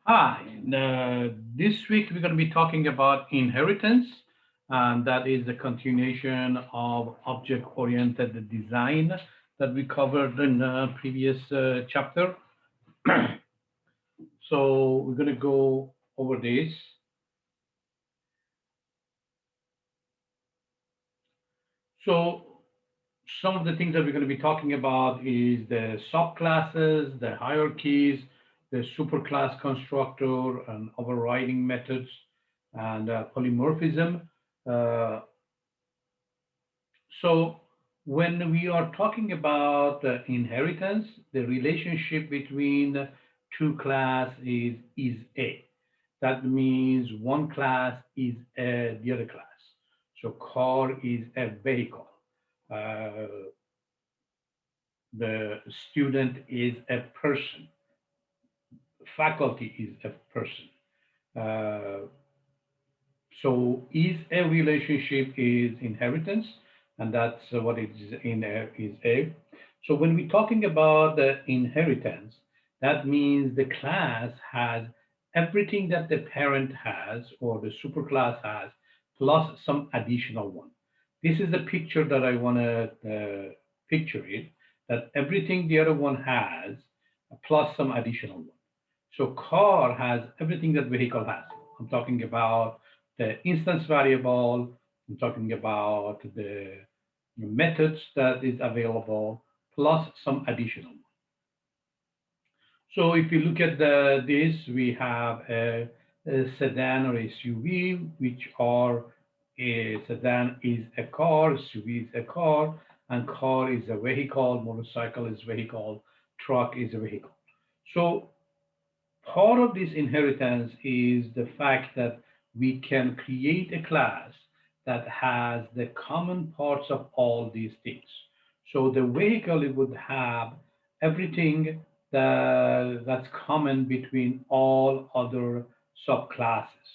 Hi, this week we're going to be talking about inheritance, and that is the continuation of object-oriented design that we covered in the previous chapter. So we're going to go over this. So some of the things that we're going to be talking about is the subclasses, the hierarchies, the superclass constructor and overriding methods, and polymorphism. Uh, So when we are talking about inheritance, the relationship between two class is A. That means one class is the other class. So car is a vehicle. Uh, the student is a person. Faculty is a person. Uh, So is a relationship is inheritance, and that's what it is in is a. So when we're talking about the inheritance, that means the class has everything that the parent has or the superclass has, plus some additional one. This is the picture that I want to picture it, that everything the other one has, plus some additional one. So car has everything that vehicle has. I'm talking about the instance variable. I'm talking about the methods that is available plus some additional. So if you look at this, we have a sedan or SUV, which are a sedan is a car, SUV is a car, and car is a vehicle, motorcycle is vehicle, truck is a vehicle. So part of this inheritance is the fact that we can create a class that has the common parts of all these things. So the vehicle it would have everything that's common between all other subclasses.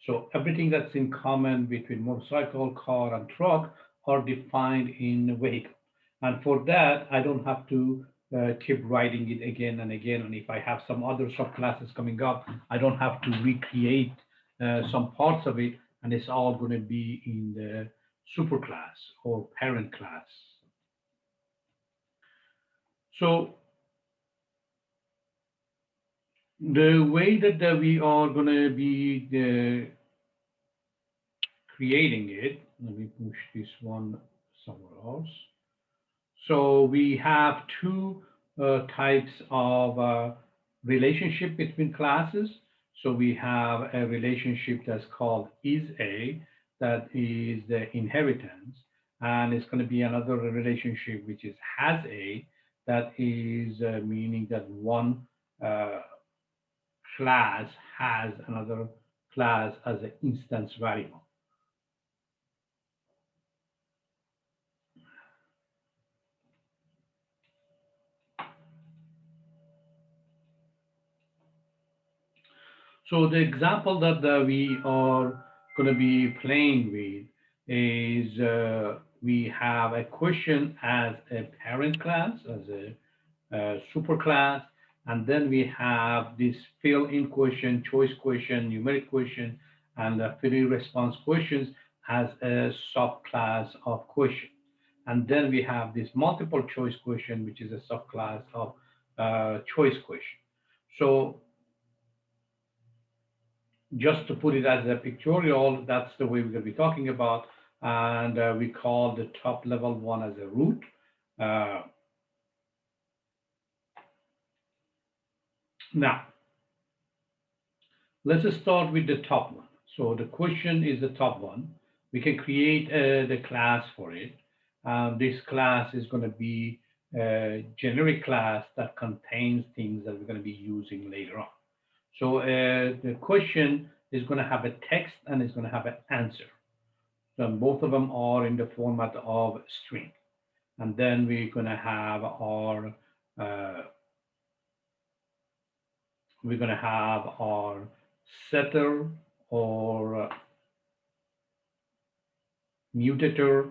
So everything that's in common between motorcycle, car, and truck are defined in vehicle. And for that, I don't have to keep writing it again and again. And if I have some other subclasses coming up, I don't have to recreate some parts of it, and it's all going to be in the superclass or parent class. So the way that we are going to be creating it, let me push this one somewhere else. So we have two types of relationship between classes. So we have a relationship that's called is a, that is the inheritance, and it's going to be another relationship which is has a, that is meaning that one uh, class has another class as an instance variable. So the example that we are going to be playing with is we have a question as a parent class, as a super class, and then we have this fill-in question, choice question, numeric question, and fill-in response questions as a subclass of question. And then we have this multiple choice question, which is a subclass of choice question. So just to put it as a pictorial, that's the way we're going to be talking about. And we call the top level one as a root. Uh, Now, let's start with the top one. So the question is the top one. We can create the class for it. This class is going to be a generic class that contains things that we're going to be using later on. So the question is going to have a text and it's going to have an answer. So both of them are in the format of string. And then we're going to have our uh, we're going to have our setter or mutator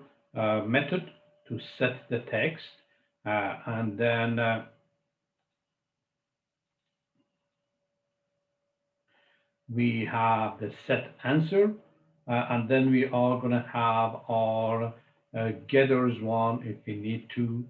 method to set the text. And then we have the set answer, and then we are going to have our getters one if we need to.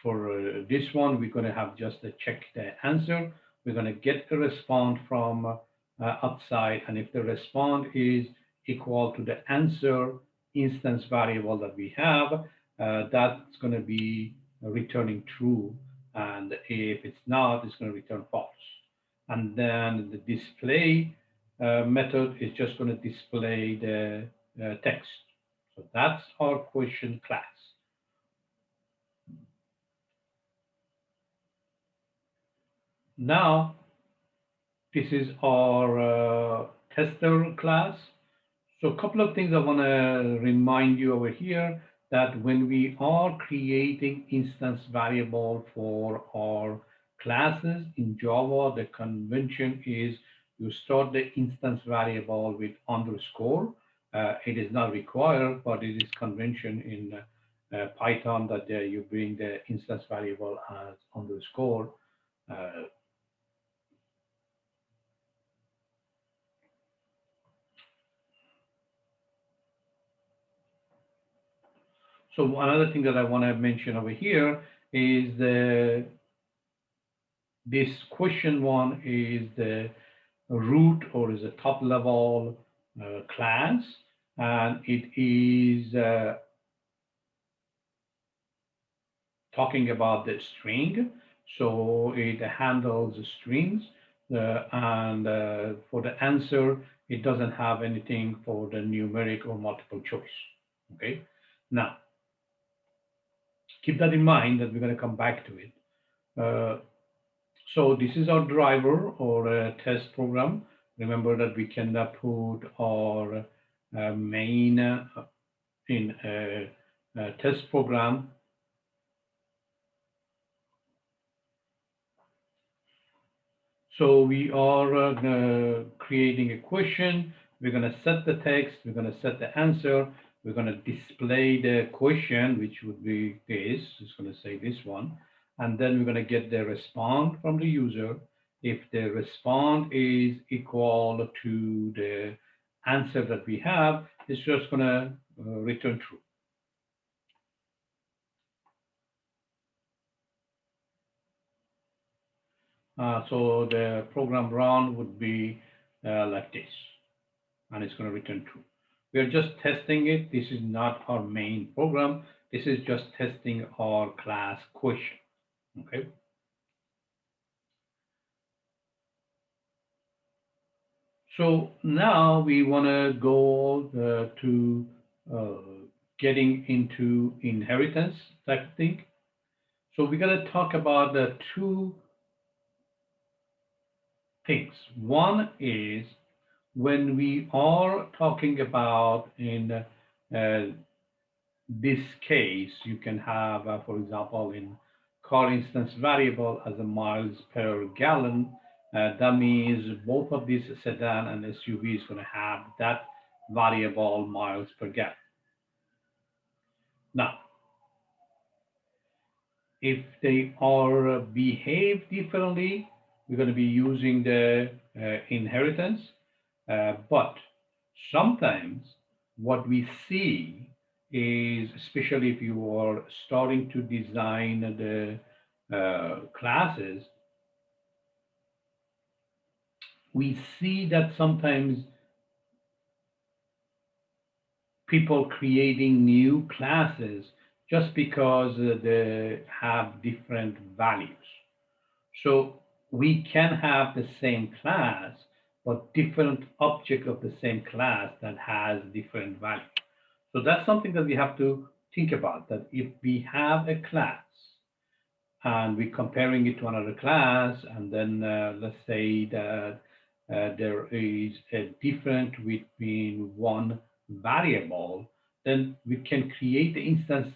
For this one, we're going to have just to check the answer. We're going to get the response from outside, and if the response is equal to the answer instance variable that we have, that's going to be returning true, and if it's not, it's going to return false. And then the display method is just going to display the text. So that's our question class. Now, this is our tester class. So a couple of things I want to remind you over here, that when we are creating instance variable for our classes in Java, the convention is you start the instance variable with underscore. It is not required, but it is convention in Python that you bring the instance variable as underscore. Uh, so another thing that I want to mention over here is this question one is the root or is a top level class, and it is talking about the string. So it handles strings, and for the answer, it doesn't have anything for the numeric or multiple choice. Okay. Now, keep that in mind that we're going to come back to it. So this is our driver or a test program. Remember that we can put our main in a test program. So we are creating a question. We're going to set the text. We're going to set the answer. We're going to display the question, which would be this. It's going to say this one. And then we're going to get the response from the user. If the response is equal to the answer that we have, it's just going to return true. So the program run would be like this, and it's going to return true. We are just testing it. This is not our main program. This is just testing our class question. Okay. So now we want to go to getting into inheritance type thing. So we're going to talk about the two things. One is when we are talking about in this case, you can have, for example, in car instance variable as a miles per gallon. That means both of these sedan and SUV is going to have that variable miles per gallon. Now, if they are behave differently, we're going to be using the inheritance. But sometimes what we see is, especially if you are starting to design the classes, we see that sometimes people creating new classes just because they have different values. So we can have the same class, but different object of the same class that has different values. So that's something that we have to think about, that if we have a class and we're comparing it to another class, and then let's say that there is a difference between one variable, then we can create the instance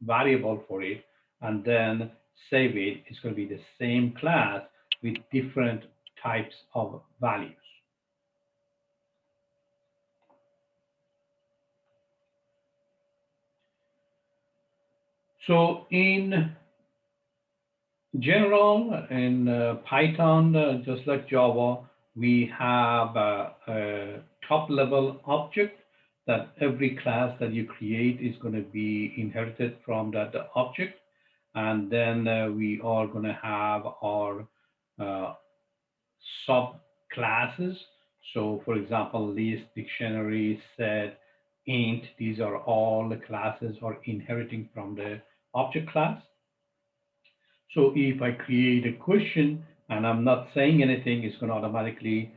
variable for it and then save it. It's going to be the same class with different types of values. So in general, in Python, just like Java, we have a top level object that every class that you create is going to be inherited from that object. And then we are going to have our uh, subclasses. So for example, list, dictionary, set, int, these are all the classes are inheriting from the object class. So if I create a question and I'm not saying anything, it's going to automatically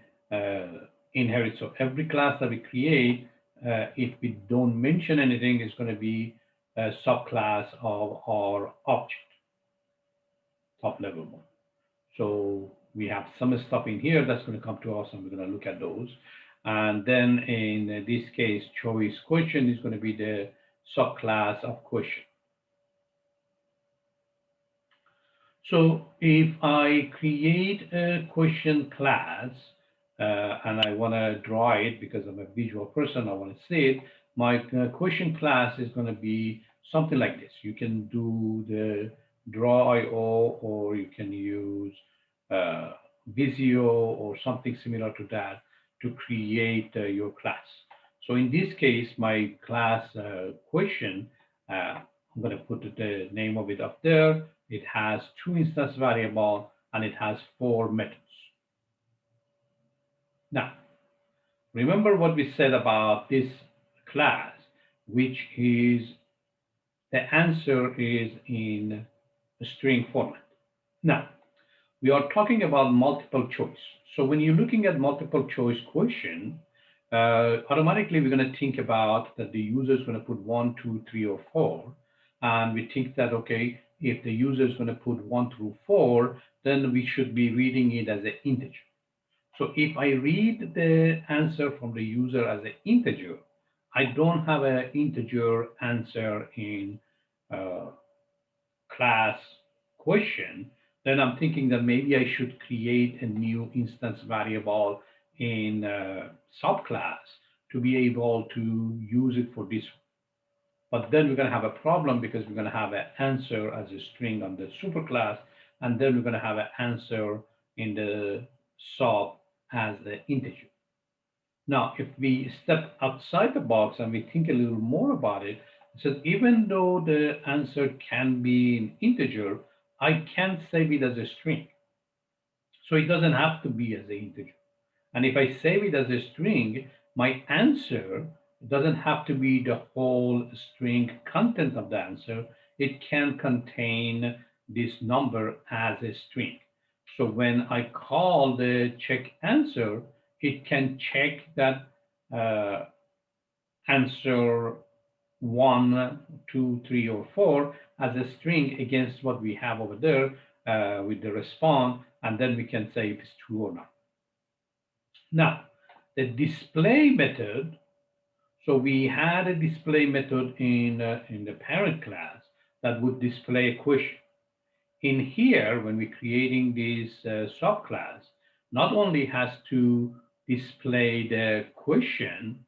inherit. So every class that we create, if we don't mention anything, it's going to be a subclass of our object, top level one. So we have some stuff in here that's going to come to us, and we're going to look at those. And then in this case, choice question is going to be the subclass of question. So if I create a question class and I want to draw it because I'm a visual person, I want to see it, my question class is going to be something like this. You can do the draw IO, or you can use uh, Visio or something similar to that to create your class. So in this case, my class question, I'm going to put the name of it up there. It has two instance variables and it has four methods. Now, remember what we said about this class, which is the answer is in a string format. Now, we are talking about multiple choice. So when you're looking at multiple choice question, automatically we're going to think about that the user is going to put 1, 2, 3, or 4. And we think that, okay, if the user is going to put 1 through 4, then we should be reading it as an integer. So if I read the answer from the user as an integer, I don't have an integer answer in uh, class question, then I'm thinking that maybe I should create a new instance variable in subclass to be able to use it for this. But then we're going to have a problem because we're going to have an answer as a string on the superclass, and then we're going to have an answer in the sub as the integer. Now, if we step outside the box and we think a little more about it, it says even though the answer can be an integer, I can save it as a string. So it doesn't have to be as an integer. And if I save it as a string, my answer doesn't have to be the whole string content of the answer. It can contain this number as a string. So when I call the check answer, it can check that uh, answer 1, 2, 3, or 4 as a string against what we have over there with the response, and then we can say if it's true or not. Now, the display method, so we had a display method in the parent class that would display a question. In here, when we're creating this subclass, not only has to display the question,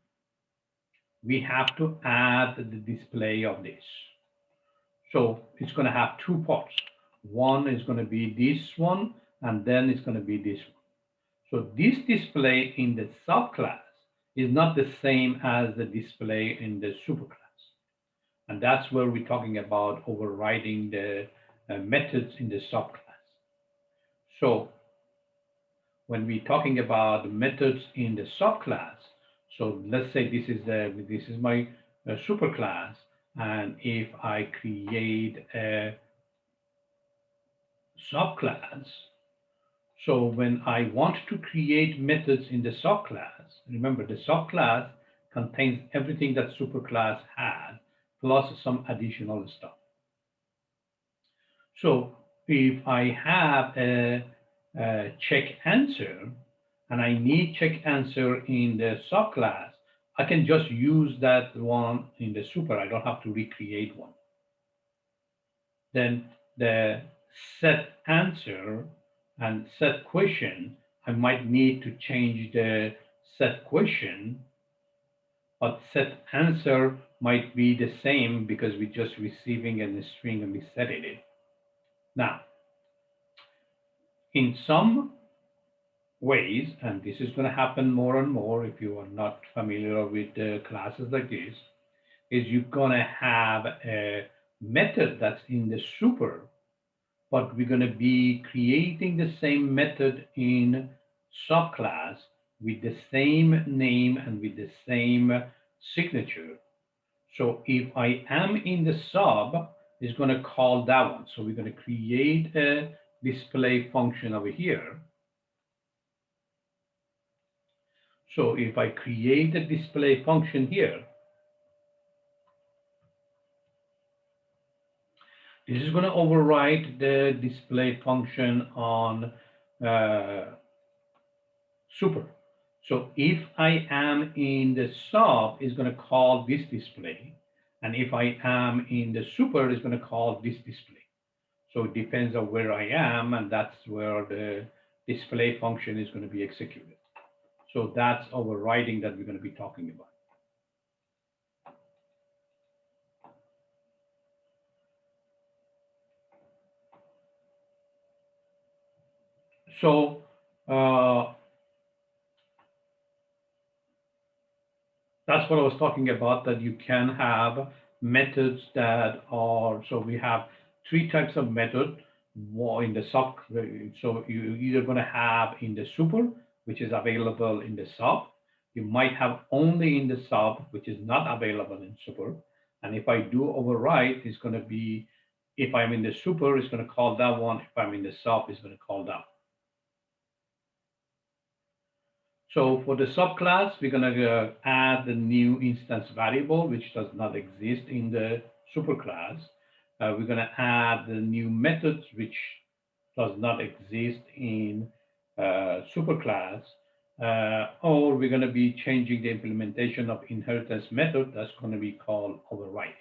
we have to add the display of this. So it's going to have two parts. One is going to be this one, and then it's going to be this one. So this display in the subclass is not the same as the display in the superclass. And that's where we're talking about overriding the methods in the subclass. So when we're talking about the methods in the subclass, so let's say this is my superclass, and if I create a subclass, so when I want to create methods in the subclass, remember the subclass contains everything that superclass has, plus some additional stuff. So if I have a check answer and I need check answer in the subclass, I can just use that one in the super. I don't have to recreate one. Then the set answer and set question, I might need to change the set question, but set answer might be the same because we're just receiving a string and we set it in. Now, in some ways, and this is going to happen more and more if you are not familiar with classes like this, is you're going to have a method that's in the super, but we're going to be creating the same method in subclass with the same name and with the same signature. So if I am in the sub, it's going to call that one. So we're going to create a display function over here. So if I create a display function here, this is going to override the display function on super. So if I am in the sub, it's going to call this display. And if I am in the super, it's going to call this display. So it depends on where I am, and that's where the display function is going to be executed. So that's overriding that we're going to be talking about. So that's what I was talking about, that you can have methods that are, so we have three types of method in the sub. So you're either going to have in the super, which is available in the sub. You might have only in the sub, which is not available in super. And if I do override, it's going to be, if I'm in the super, it's going to call that one. If I'm in the sub, it's going to call that one. So for the subclass, we're going to add the new instance variable, which does not exist in the superclass. We're going to add the new methods, which does not exist in superclass. Or we're going to be changing the implementation of inheritance method that's going to be called overriding.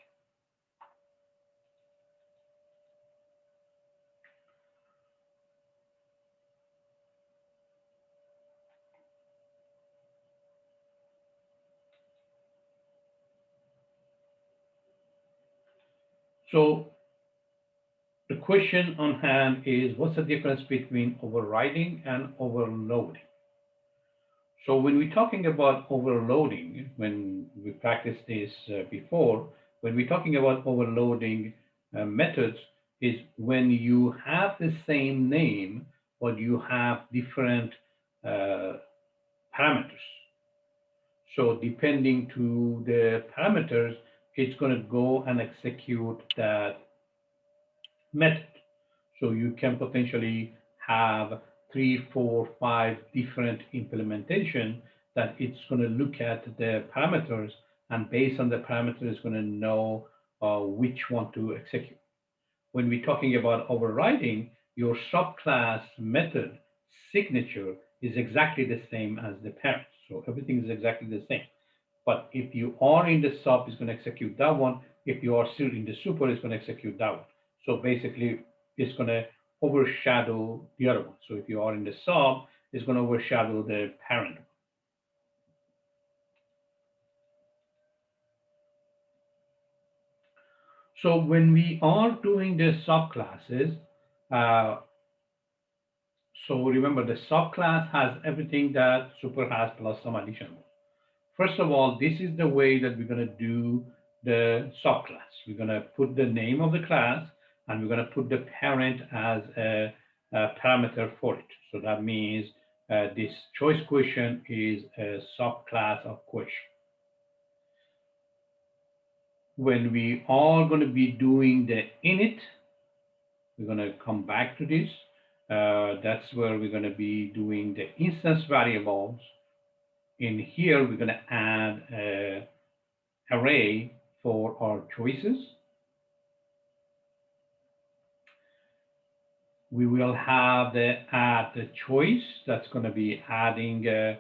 So the question on hand is, what's the difference between overriding and overloading? So when we're talking about overloading, when we practiced this before, when we're talking about overloading methods, is when you have the same name, but you have different uh, parameters. So depending to the parameters, it's going to go and execute that method. So you can potentially have 3, 4, 5 different implementation that it's going to look at the parameters, and based on the parameters, it's going to know which one to execute. When we're talking about overriding, your subclass method signature is exactly the same as the parent. So everything is exactly the same. But if you are in the sub, it's going to execute that one. If you are still in the super, it's going to execute that one. So basically, it's going to overshadow the other one. So if you are in the sub, it's going to overshadow the parent. So when we are doing the subclasses, uh, so remember the subclass has everything that super has plus some additional. First of all, this is the way that we're going to do the subclass. We're going to put the name of the class, and we're going to put the parent as a parameter for it. So that means this choice question is a subclass of question. When we are going to be doing the init, we're going to come back to this. That's where we're going to be doing the instance variables. In here, we're going to add a array for our choices. We will have the add the choice that's going to be adding this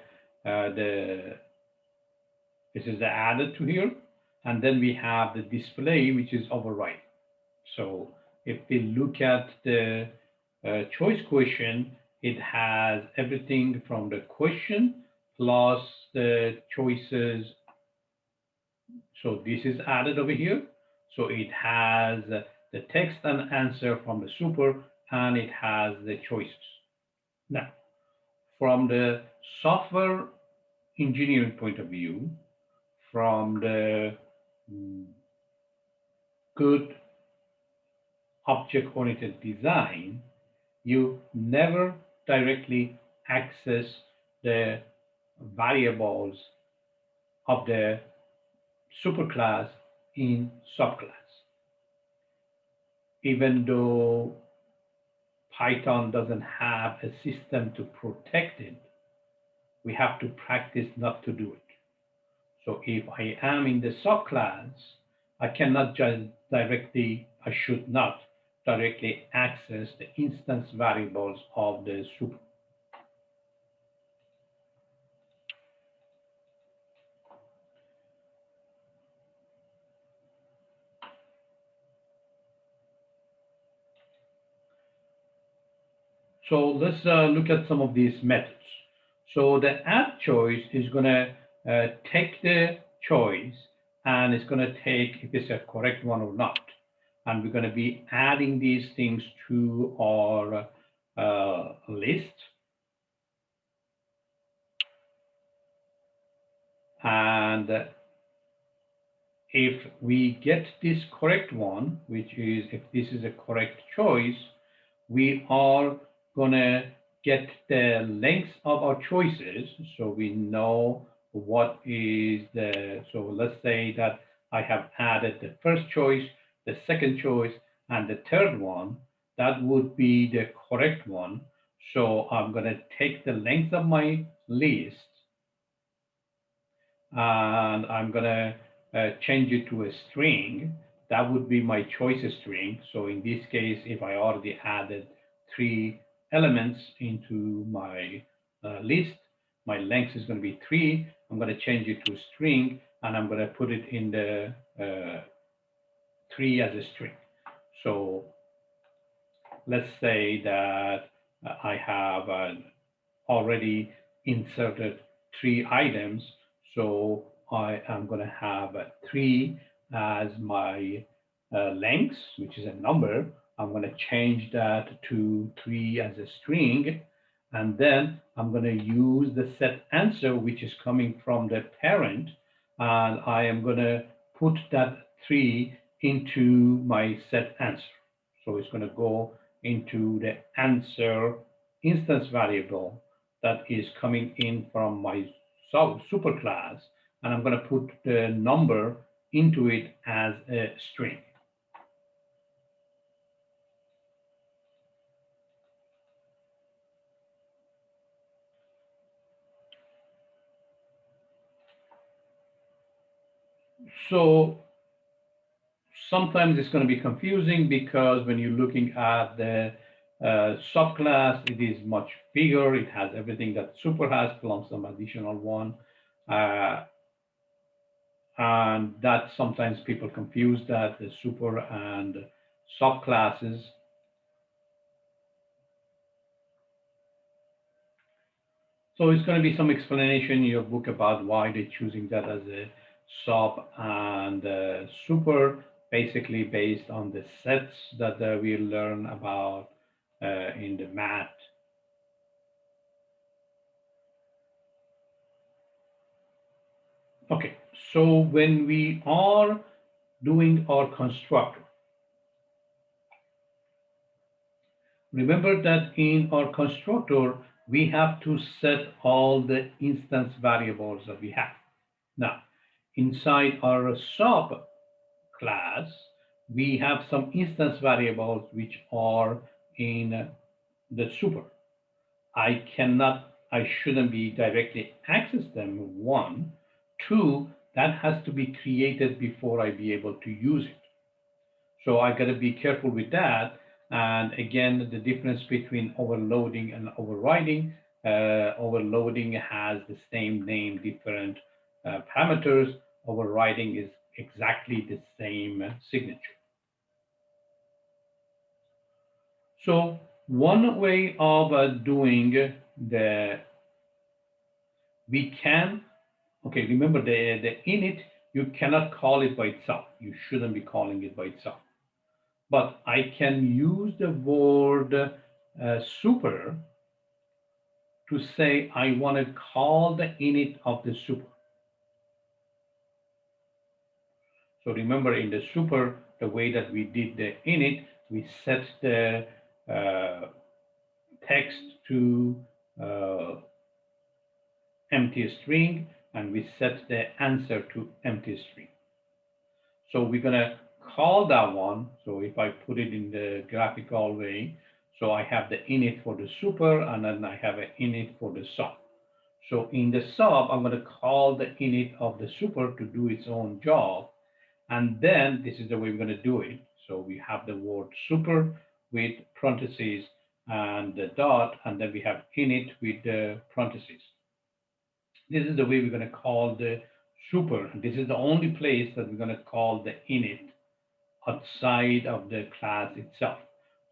is the added to here, and then we have the display, which is override. So if we look at the choice question, it has everything from the question plus the choices. So this is added over here. So it has the text and answer from the super, and it has the choices. Now, from the software engineering point of view, from the mm, good object-oriented design, you never directly access the variables of the superclass in subclass. Even though Python doesn't have a system to protect it, we have to practice not to do it. So if I am in the subclass, I cannot just directly, I should not directly access the instance variables of the super. So let's look at some of these methods. So the add choice is going to take the choice and it's going to take if it's a correct one or not. And we're going to be adding these things to our list. And if we get this correct one, which is if this is a correct choice, we are going to get the length of our choices so we know what is the, so let's say that I have added the first choice, the second choice, and the third one. That would be the correct one. So I'm going to take the length of my list and I'm going to change it to a string. That would be my choice string. So in this case, if I already added 3 elements into my list, my length is going to be 3. I'm going to change it to a string, and I'm going to put it in the 3 as a string. So let's say that I have already inserted 3 items. So I am going to have 3 as my length, which is a number. I'm going to change that to 3 as a string. And then I'm going to use the set answer, which is coming from the parent. And I am going to put that 3 into my set answer. So it's going to go into the answer instance variable that is coming in from my superclass, and I'm going to put the number into it as a string. So sometimes it's going to be confusing because when you're looking at the subclass, it is much bigger. It has everything that super has plus some additional one. And that sometimes people confuse that the super and subclasses. So it's going to be some explanation in your book about why they're choosing that as a sub and super, basically based on the sets that we learn about in the math. Okay, so when we are doing our constructor, remember that in our constructor, we have to set all the instance variables that we have. Now, inside our sub class, we have some instance variables which are in the super. I shouldn't be directly access them, one. Two, that has to be created before I be able to use it. So I got to be careful with that. And again, the difference between overloading and overriding. Overloading has the same name, different parameters. Overriding is exactly the same signature. So one way of doing we can, okay, remember the init, you cannot call it by itself. You shouldn't be calling it by itself. But I can use the word super to say I want to call the init of the super. So remember in the super, the way that we did the init, we set the text to empty string, and we set the answer to empty string. So we're going to call that one. So if I put it in the graphical way, so I have the init for the super, and then I have an init for the sub. So in the sub, I'm going to call the init of the super to do its own job. And then this is the way we're going to do it. So we have the word super with parentheses and the dot, and then we have init with the parentheses. This is the way we're going to call the super. This is the only place that we're going to call the init outside of the class itself.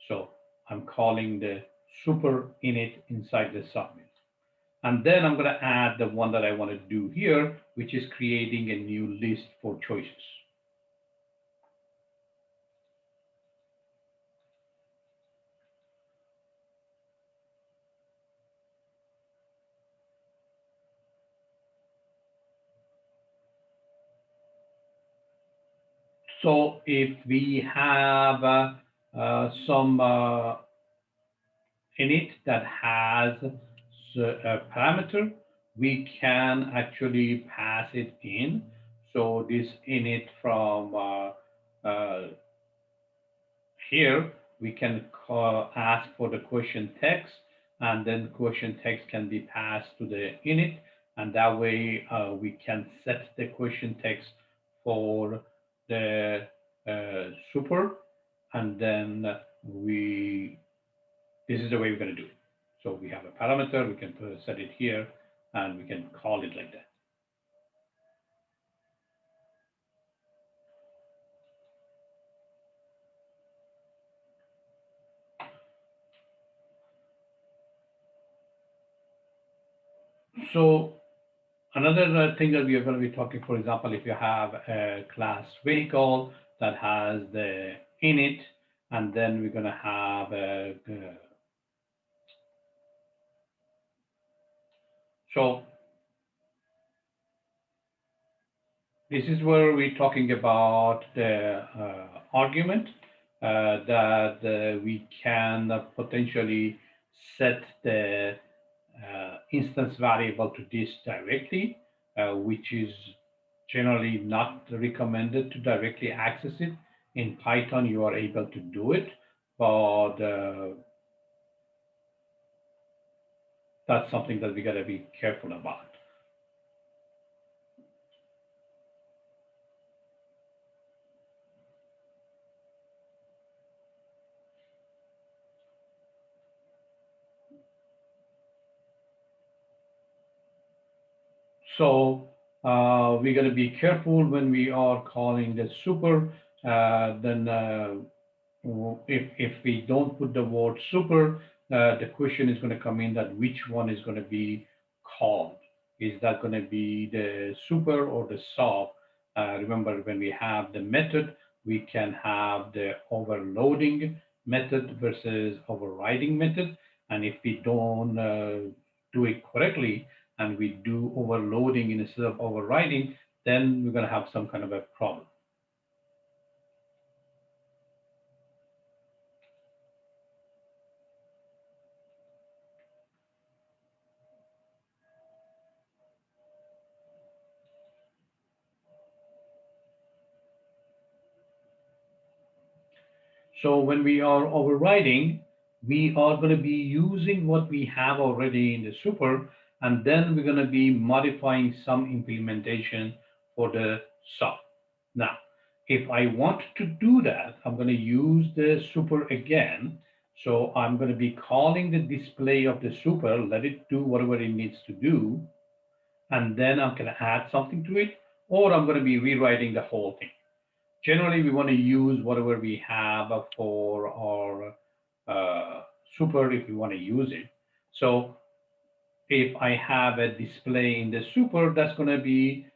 So I'm calling the super init inside the submit. And then I'm going to add the one that I want to do here, which is creating a new list for choices. So if we have some init that has a parameter, we can actually pass it in. So this init from here, we can ask for the question text, and then question text can be passed to the init, and that way we can set the question text for the super, and then this is the way we're going to do it. So we have a parameter, we can set it here, and we can call it like that. So another thing that we are going to be talking, for example, if you have a class vehicle that has the init, and then we're going to have so this is where we're talking about the argument that we can potentially set the instance variable to this directly, which is generally not recommended to directly access it. In Python, you are able to do it, but that's something that we got to be careful about. So we're going to be careful when we are calling the super. Then if we don't put the word super, the question is going to come in that which one is going to be called. Is that going to be the super or the sub? Remember, when we have the method, we can have the overloading method versus overriding method. And if we don't do it correctly, and we do overloading instead of overriding, then we're going to have some kind of a problem. So when we are overriding, we are going to be using what we have already in the super, and then we're going to be modifying some implementation for the sub. Now, if I want to do that, I'm going to use the super again. So I'm going to be calling the display of the super, let it do whatever it needs to do, and then I'm going to add something to it, or I'm going to be rewriting the whole thing. Generally, we want to use whatever we have for our super if we want to use it. So if I have a display in the super, that's going to be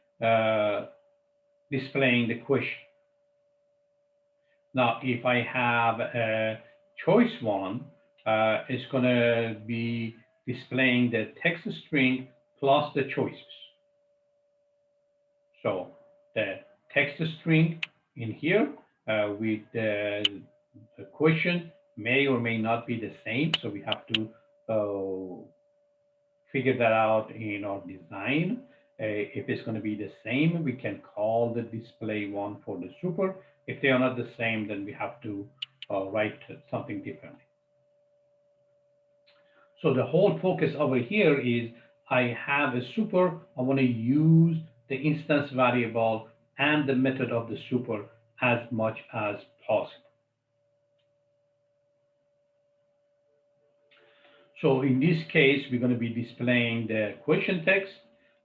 displaying the question. Now, if I have a choice one, it's going to be displaying the text string plus the choices. So the text string in here with the question may or may not be the same. So we have to figure that out in our design. If it's going to be the same, we can call the display one for the super. If they are not the same, then we have to write something differently. So the whole focus over here is I have a super. I want to use the instance variable and the method of the super as much as possible. So in this case, we're going to be displaying the question text.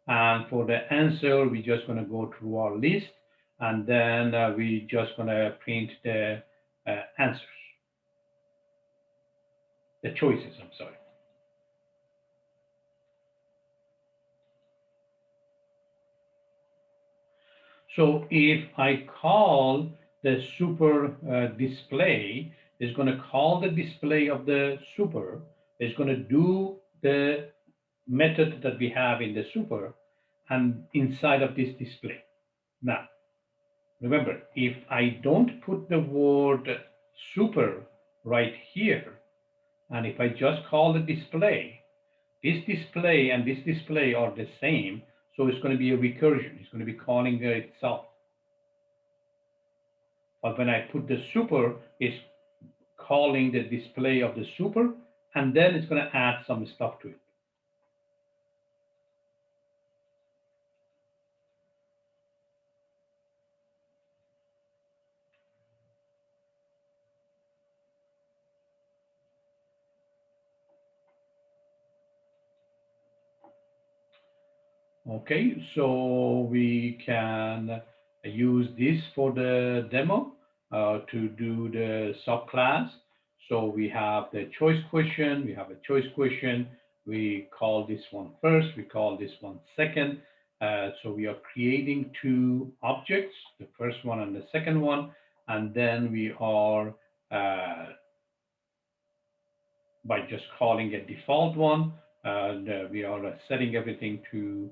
And for the answer, we're just going to go through our list. And then we're just going to print the answers, the choices, I'm sorry. So if I call the super display, it's going to call the display of the super. It's going to do the method that we have in the super and inside of this display. Now, remember, if I don't put the word super right here, and if I just call the display, this display and this display are the same, so it's going to be a recursion. It's going to be calling itself. But when I put the super, it's calling the display of the super, and then it's going to add some stuff to it. Okay, so we can use this for the demo to do the subclass. So we have the choice question, we have a choice question, we call this one first, we call this one second. So we are creating two objects, the first one and the second one, and then we are by just calling a default one, we are setting everything to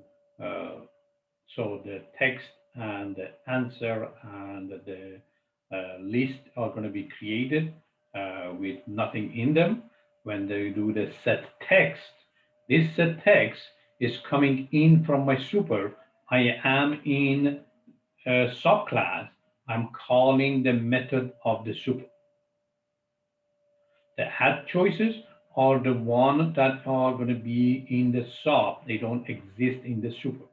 so the text and the answer and the list are going to be created with nothing in them. When they do the set text, this set text is coming in from my super. I am in a subclass. I'm calling the method of the super. The add choices are the ones that are going to be in the sub. They don't exist in the super.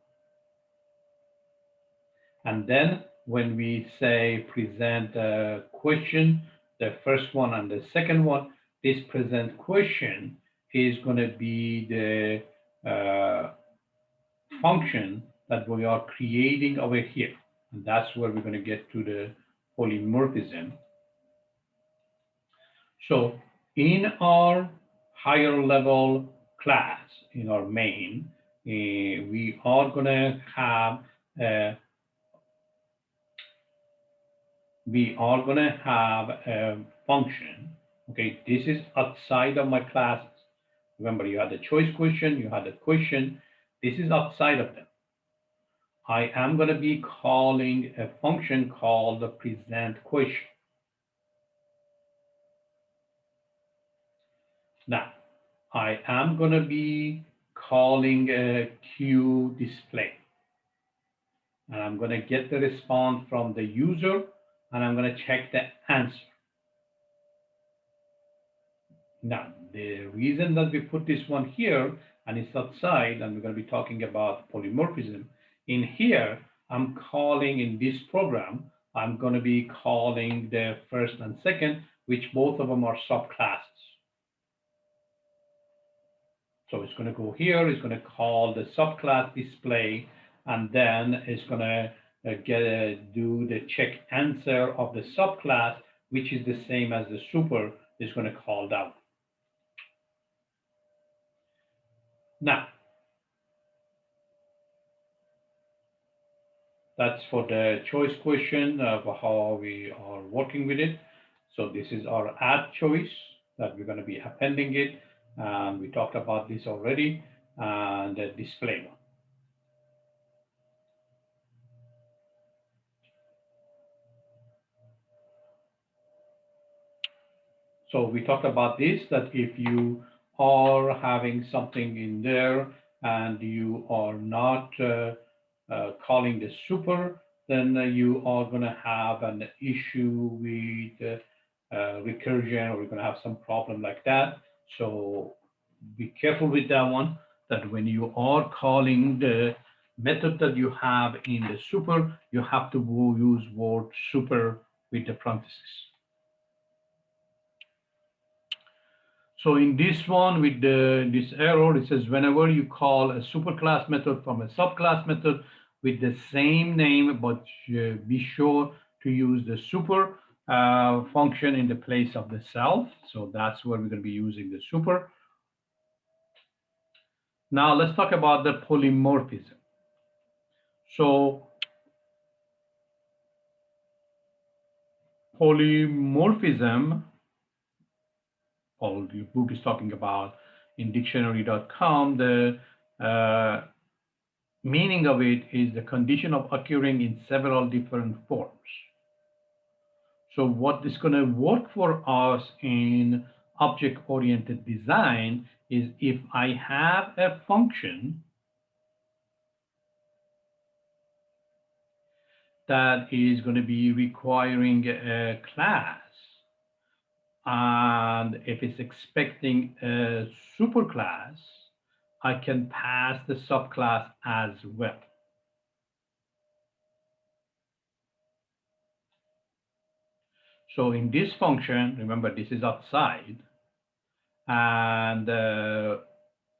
And then when we say present a question, the first one and the second one, this present question is going to be the function that we are creating over here. And that's where we're going to get to the polymorphism. So in our higher level class, in our main, we are going to have a function. Okay, this is outside of my classes. Remember, you had the choice question, you had the question. This is outside of them. I am going to be calling a function called the present question. Now, I am going to be calling a queue display. And I'm going to get the response from the user, and I'm going to check the answer. Now, the reason that we put this one here, and it's outside, and we're going to be talking about polymorphism, in here, I'm calling in this program, I'm going to be calling the first and second, which both of them are subclasses. So it's going to go here, it's going to call the subclass display, and then it's going to do the check answer of the subclass, which is the same as the super, is going to call that. Now, that's for the choice question of how we are working with it. So this is our add choice that we're going to be appending it. And we talked about this already, and the display one. So we talked about this, that if you are having something in there and you are not calling the super, then you are going to have an issue with recursion, or you're going to have some problem like that. So be careful with that one, that when you are calling the method that you have in the super, you have to use word super with the parentheses. So in this one, with this error, it says whenever you call a superclass method from a subclass method with the same name, but be sure to use the super function in the place of the self. So that's where we're going to be using the super. Now let's talk about the polymorphism. So polymorphism, all the book is talking about in dictionary.com, the meaning of it is the condition of occurring in several different forms. So what is going to work for us in object-oriented design is if I have a function that is going to be requiring a class, and if it's expecting a superclass, I can pass the subclass as well. So in this function, remember this is outside, and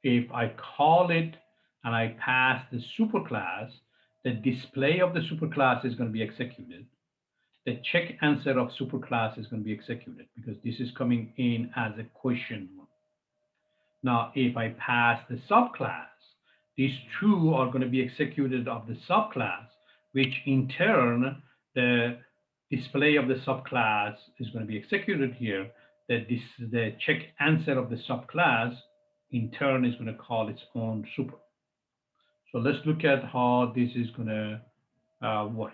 if I call it and I pass the superclass, the display of the superclass is going to be executed. The check answer of superclass is going to be executed because this is coming in as a question. Now, if I pass the subclass, these true are going to be executed of the subclass, which in turn, the display of the subclass is going to be executed here. That this, the check answer of the subclass in turn is going to call its own super. So let's look at how this is going to work.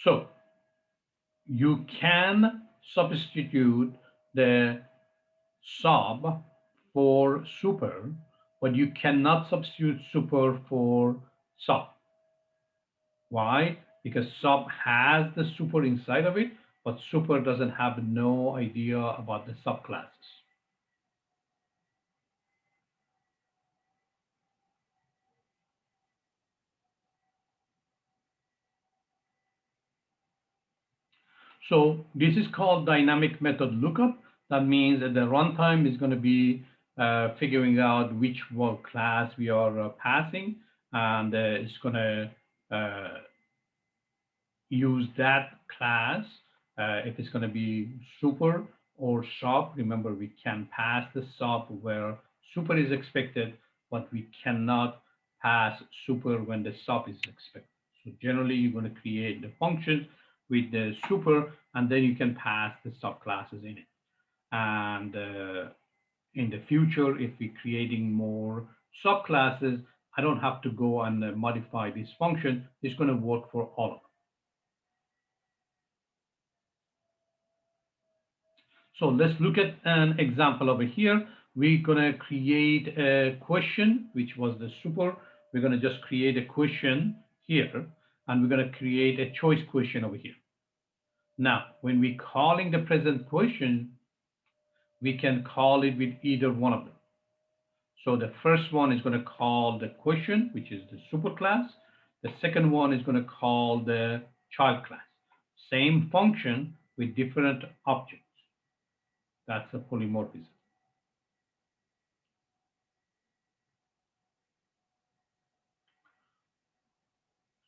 So you can substitute the sub for super, but you cannot substitute super for sub. Why? Because sub has the super inside of it, but super doesn't have no idea about the subclasses. So this is called dynamic method lookup. That means that the runtime is going to be figuring out which class we are passing, and it's going to use that class if it's going to be super or sub. Remember, we can pass the sub where super is expected, but we cannot pass super when the sub is expected. So generally, you're going to create the function with the super, and then you can pass the subclasses in it. And in the future, if we're creating more subclasses, I don't have to go and modify this function. It's going to work for all of them. So let's look at an example over here. We're going to create a question, which was the super. We're going to just create a question here, and we're going to create a choice question over here. Now, when we're calling the present question, we can call it with either one of them. So the first one is going to call the question, which is the superclass. The second one is going to call the child class. Same function with different objects. That's a polymorphism.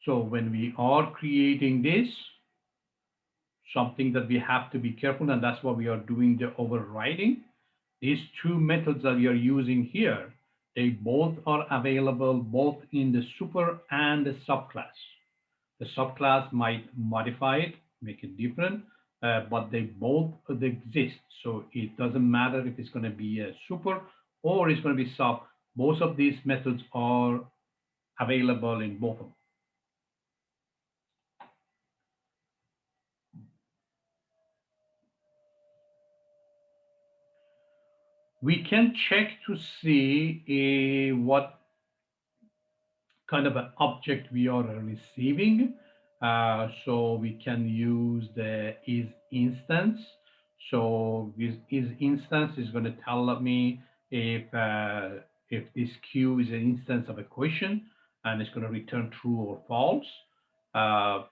So when we are creating this, something that we have to be careful, and that's why we are doing the overriding. These two methods that we are using here, they both are available both in the super and the subclass. The subclass might modify it, make it different, but they both exist. So it doesn't matter if it's going to be a super or it's going to be sub. Both of these methods are available in both of them. We can check to see what kind of an object we are receiving. So we can use the is instance. So this is instance is going to tell me if this queue is an instance of a question, and it's going to return true or false. Uh,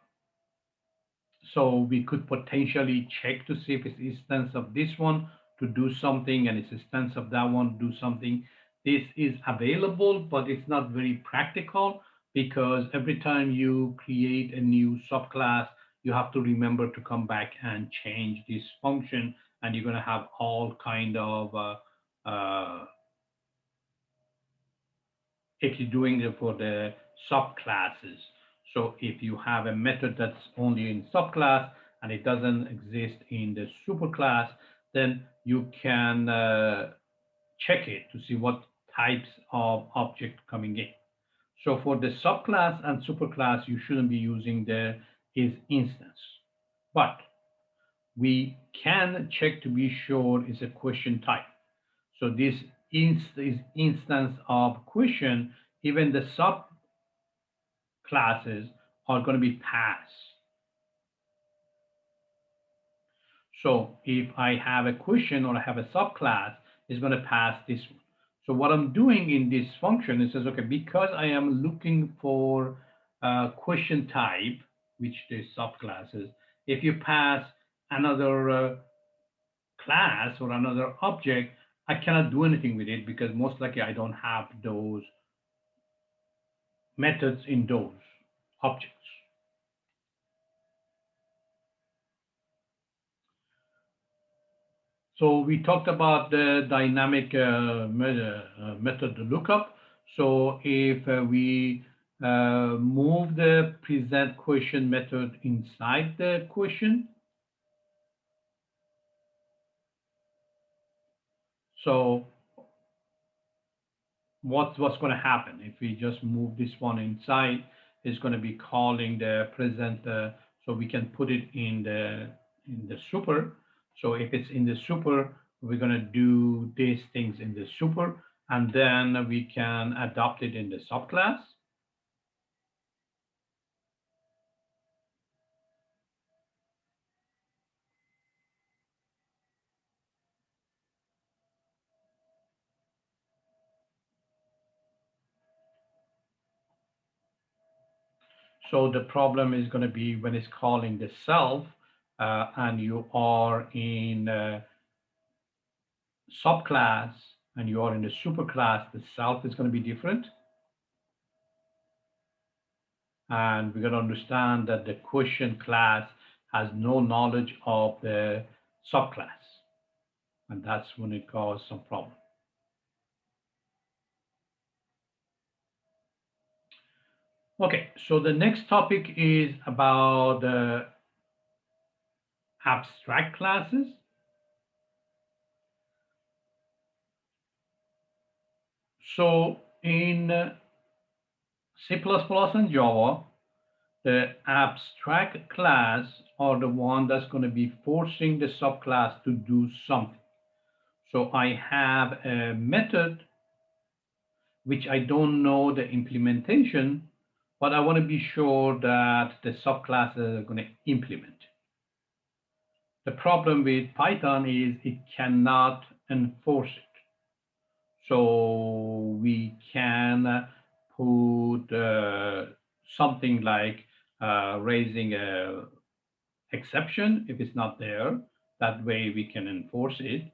so we could potentially check to see if it's instance of this one to do something and it's instance of that one to do something. This is available, but it's not very practical because every time you create a new subclass, you have to remember to come back and change this function, and you're going to have all kind of if you're doing it for the subclasses. So if you have a method that's only in subclass and it doesn't exist in the superclass, then you can check it to see what types of object coming in. So for the subclass and superclass, you shouldn't be using the is instance. But we can check to be sure it's a question type. So this is instance of question, even the subclasses are going to be passed. So if I have a question or I have a subclass, it's going to pass this one. So what I'm doing in this function is says, okay, because I am looking for question type, which is subclasses, if you pass another class or another object, I cannot do anything with it because most likely I don't have those methods in those objects. So we talked about the dynamic method lookup. So if we move the present question method inside the question, so what's going to happen if we just move this one inside? Is going to be calling the present, so we can put it in the super. So if it's in the super, we're going to do these things in the super, and then we can adopt it in the subclass. So the problem is going to be when it's calling the self, and you are in subclass and you are in the superclass, the self is going to be different. And we got to understand that the question class has no knowledge of the subclass. And that's when it causes some problem. Okay, so the next topic is about abstract classes. So in C++ and Java, the abstract class are the one that's going to be forcing the subclass to do something. So I have a method which I don't know the implementation, but I want to be sure that the subclasses are going to implement. The problem with Python is it cannot enforce it. So we can put something like raising a exception if it's not there. That way we can enforce it.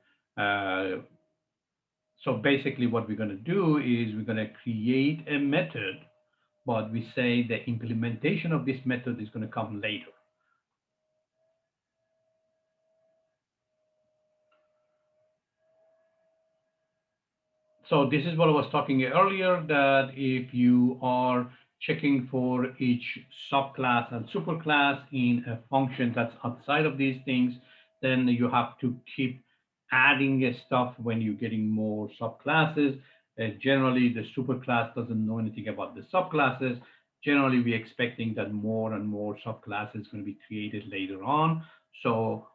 So basically what we're going to do is we're going to create a method, but we say the implementation of this method is going to come later. So this is what I was talking earlier, that if you are checking for each subclass and superclass in a function that's outside of these things, then you have to keep adding stuff when you're getting more subclasses. Generally, the superclass doesn't know anything about the subclasses. Generally, we're expecting that more and more subclasses going to be created later on. So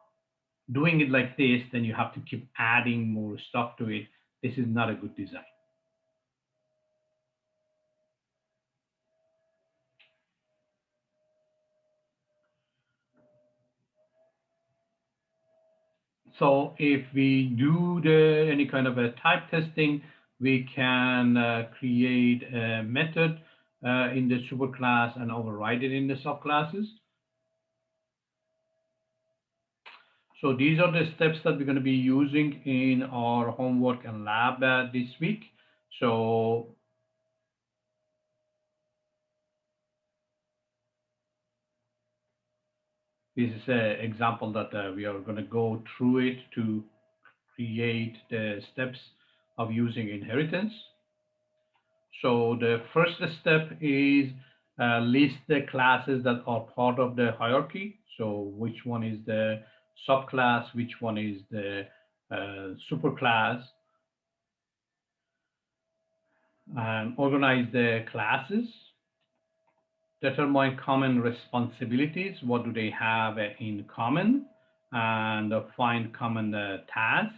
doing it like this, then you have to keep adding more stuff to it. This is not a good design. So if we do any kind of a type testing, we can create a method in the superclass and override it in the subclasses. So these are the steps that we're going to be using in our homework and lab this week. So this is an example that we are going to go through it to create the steps of using inheritance. So the first step is list the classes that are part of the hierarchy. So which one is the subclass, which one is the superclass, and organize the classes. Determine common responsibilities. What do they have in common? And find common tasks.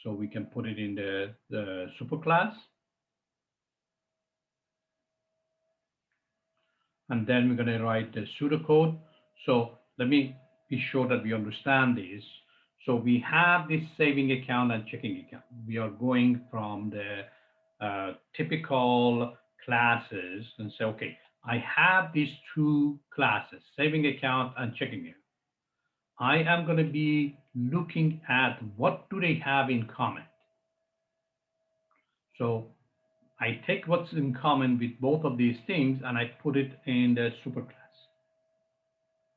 So we can put it in the superclass. And then we're going to write the pseudocode. So let me be sure that we understand this. So we have this saving account and checking account. We are going from the typical classes and say, okay, I have these two classes, saving account and checking account. I am going to be looking at what do they have in common. So I take what's in common with both of these things and I put it in the superclass.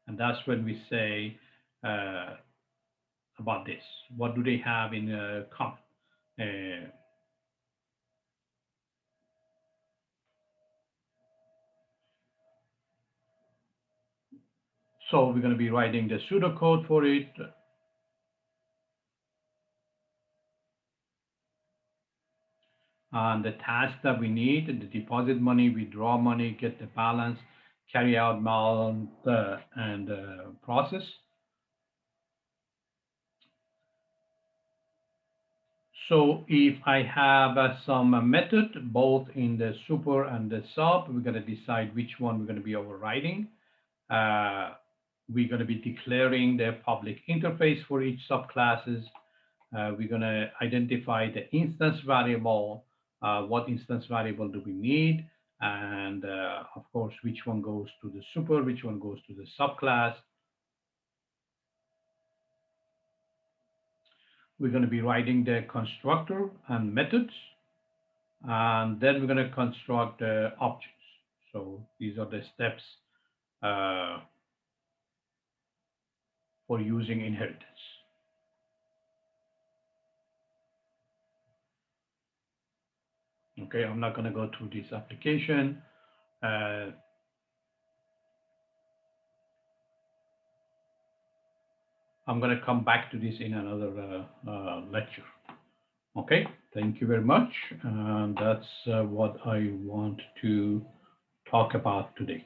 And that's when we say about this. What do they have in common? So we're going to be writing the pseudocode for it. And the tasks that we need, the deposit money, withdraw money, get the balance, carry out balance, and process. So if I have some method, both in the super and the sub, we're going to decide which one we're going to be overriding. We're going to be declaring the public interface for each subclasses. We're going to identify the instance variable. What instance variable do we need? And of course, which one goes to the super, which one goes to the subclass. We're going to be writing the constructor and methods. And then we're going to construct the objects. So these are the steps for using inheritance. Okay, I'm not going to go through this application. I'm going to come back to this in another lecture. Okay, thank you very much. And that's what I want to talk about today.